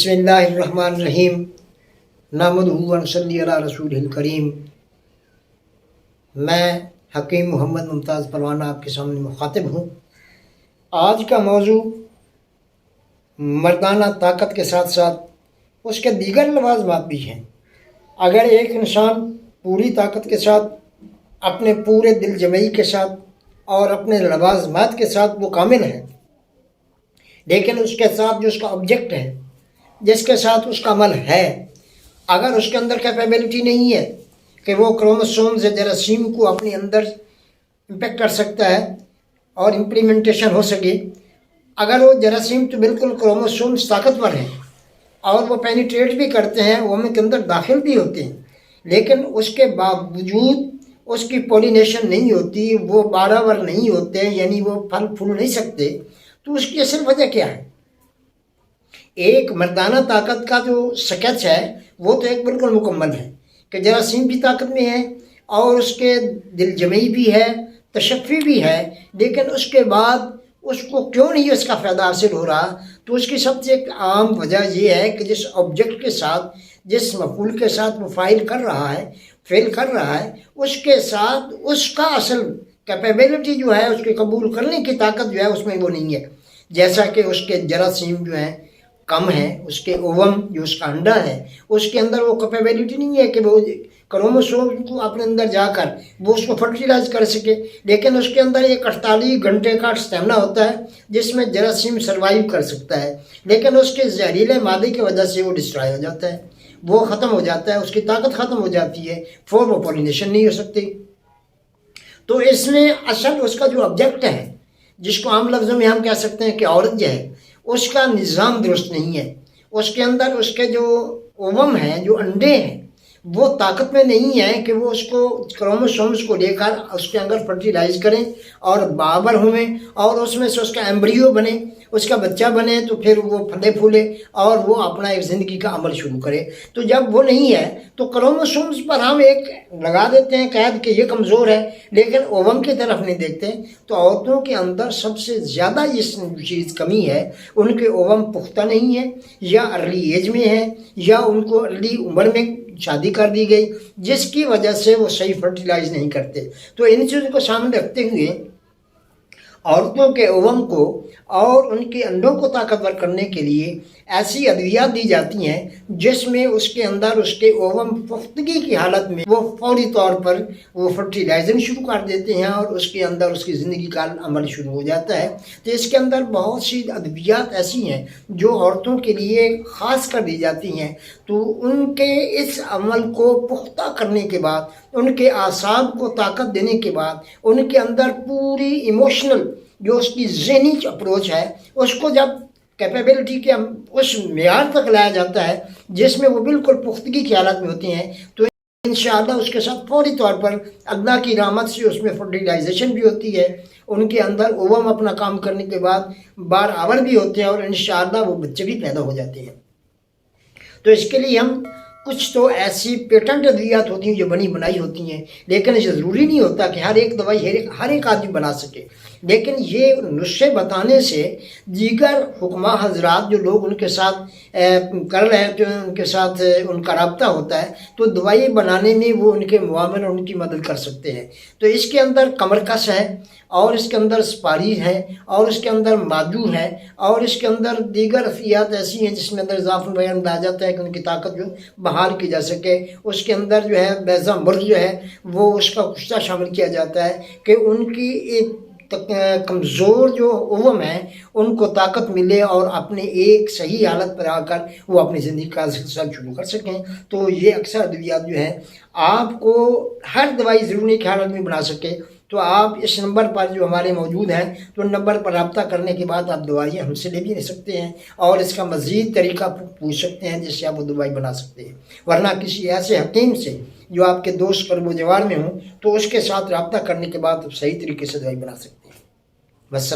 بسم اللہ الرحمن الرحیم نحمدہ و نصلی علی رسول الکریم۔ میں حکیم محمد ممتاز پروانہ آپ کے سامنے مخاطب ہوں۔ آج کا موضوع مردانہ طاقت کے ساتھ ساتھ اس کے دیگر لوازمات بھی ہیں۔ اگر ایک انسان پوری طاقت کے ساتھ، اپنے پورے دل جمعی کے ساتھ اور اپنے لوازمات کے ساتھ وہ کامل ہے، لیکن اس کے ساتھ جو اس کا آبجیکٹ ہے، جس کے ساتھ اس کا عمل ہے، اگر اس کے اندر کیپیبلٹی نہیں ہے کہ وہ کروموسومز جراثیم کو اپنے اندر امپیکٹ کر سکتا ہے اور امپلیمنٹیشن ہو سکے، اگر وہ جراثیم تو بالکل کروموسومز طاقتور ہیں اور وہ پینیٹریٹ بھی کرتے ہیں، وہ ان کے اندر داخل بھی ہوتے ہیں، لیکن اس کے باوجود اس کی پولینیشن نہیں ہوتی، وہ باراور نہیں ہوتے، یعنی وہ پھل پھول نہیں سکتے، تو اس کی اصل وجہ کیا ہے؟ ایک مردانہ طاقت کا جو سکیچ ہے وہ تو ایک بالکل مکمل ہے کہ جراثیم بھی طاقت میں ہے اور اس کے دل جمعی بھی ہے، تشفی بھی ہے، لیکن اس کے بعد اس کو کیوں نہیں اس کا فائدہ حاصل ہو رہا؟ تو اس کی سب سے ایک عام وجہ یہ ہے کہ جس آبجیکٹ کے ساتھ، جس مفعول کے ساتھ وہ فعل کر رہا ہے اس کے ساتھ اس کا اصل کیپیبلٹی جو ہے، اس کے قبول کرنے کی طاقت جو ہے اس میں وہ نہیں ہے۔ جیسا کہ اس کے جراثیم جو ہیں کم ہے، اس کے اووم جو اس کا انڈا ہے، اس کے اندر وہ کیپیبلٹی نہیں ہے کہ وہ کروموسوم کو اپنے اندر جا کر وہ اس کو فرٹیلائز کر سکے، لیکن اس کے اندر ایک 48 گھنٹے کا اسٹیمنا ہوتا ہے جس میں جراثیم سروائیو کر سکتا ہے، لیکن اس کے زہریلے مادے کی وجہ سے وہ ڈسٹرائے ہو جاتا ہے، وہ ختم ہو جاتا ہے، اس کی طاقت ختم ہو جاتی ہے، پھر وہ پولینیشن نہیں ہو سکتی۔ تو اس میں اصل اس کا جو آبجیکٹ ہے، جس کو عام لفظوں میں ہم کہہ سکتے ہیں کہ عورت جو ہے، اس کا نظام درست نہیں ہے۔ اس کے اندر اس کے جو اووم ہیں، جو انڈے ہیں، وہ طاقت میں نہیں ہے کہ وہ اس کو کروموسومز کو لے کر اس کے اندر فرٹیلائز کریں اور بابر ہوئیں اور اس میں سے اس کا ایمبریو بنے، اس کا بچہ بنے، تو پھر وہ پھلے پھولے اور وہ اپنا ایک زندگی کا عمل شروع کرے۔ تو جب وہ نہیں ہے تو کروموسومز پر ہم ایک لگا دیتے ہیں قید کہ یہ کمزور ہے، لیکن اووم کی طرف نہیں دیکھتے۔ تو عورتوں کے اندر سب سے زیادہ اس چیز کمی ہے، ان کے اووم پختہ نہیں ہے، یا ارلی ایج میں ہے، یا ان کو ارلی عمر میں شادی کر دی گئی، جس کی وجہ سے وہ صحیح فرٹیلائز نہیں کرتے۔ تو ان چیزوں کو سامنے رکھتے ہوئے عورتوں کے اووم کو اور ان کے انڈوں کو طاقتور کرنے کے لیے ایسی ادویات دی جاتی ہیں جس میں اس کے اندر اس کے اووم پختگی کی حالت میں وہ فوری طور پر وہ فرٹیلائزنگ شروع کر دیتے ہیں اور اس کے اندر اس کی زندگی کا عمل شروع ہو جاتا ہے۔ تو اس کے اندر بہت سی ادویات ایسی ہیں جو عورتوں کے لیے خاص کر دی جاتی ہیں۔ تو ان کے اس عمل کو پختہ کرنے کے بعد، ان کے اعصاب کو طاقت دینے کے بعد، ان کے اندر پوری ایموشنل جو اس کی ذہنی اپروچ ہے، اس کو جب کیپیبلٹی کے اس معیار تک لایا جاتا ہے جس میں وہ بالکل پختگی کی حالت میں ہوتے ہیں، تو انشاءاللہ اس کے ساتھ فوری طور پر اللہ کی رحمت سے اس میں فرٹیلائزیشن بھی ہوتی ہے، ان کے اندر اووم اپنا کام کرنے کے بعد بار آور بھی ہوتے ہیں اور انشاءاللہ وہ بچے بھی پیدا ہو جاتے ہیں۔ تو اس کے لیے ہم کچھ تو ایسی پیٹنٹ ادویات ہوتی ہیں جو بنی بنائی ہوتی ہیں، لیکن یہ ضروری نہیں ہوتا کہ ہر ایک دوائی ہر ایک آدمی بنا سکے، لیکن یہ نسخے بتانے سے دیگر حکماء حضرات جو لوگ ان کے ساتھ کر رہے ہیں، ان کے ساتھ ان کا رابطہ ہوتا ہے، تو دوائی بنانے میں وہ ان کے معاون اور ان کی مدد کر سکتے ہیں۔ تو اس کے اندر کمرکس ہے اور اس کے اندر سپاری ہے اور اس کے اندر مادو ہے اور اس کے اندر دیگر افیات ایسی ہیں جس میں اندر اضافہ بیان ڈالا جاتا ہے کہ ان کی طاقت جو بحال کی جا سکے۔ اس کے اندر جو ہے بیضہ مرغ جو ہے وہ اس کا کشتہ شامل کیا جاتا ہے کہ ان کی ایک کمزور جو اووم ہیں ان کو طاقت ملے اور اپنے ایک صحیح حالت پر آ کر وہ اپنی زندگی کا سلسلہ شروع کر سکیں۔ تو یہ اکثر ادویات جو ہیں آپ کو ہر دوائی ضروری کی حالت میں بنا سکے، تو آپ اس نمبر پر جو ہمارے موجود ہیں تو ان نمبر پر رابطہ کرنے کے بعد آپ دوائیاں ہم سے لے بھی سکتے ہیں اور اس کا مزید طریقہ پوچھ سکتے ہیں جس سے آپ وہ دوائی بنا سکتے ہیں، ورنہ کسی ایسے حکیم سے جو آپ کے دوست قرب و جوار میں ہوں تو اس کے ساتھ رابطہ کرنے کے بعد آپ صحیح طریقے سے دوائی بنا سکتے ہیں۔ بس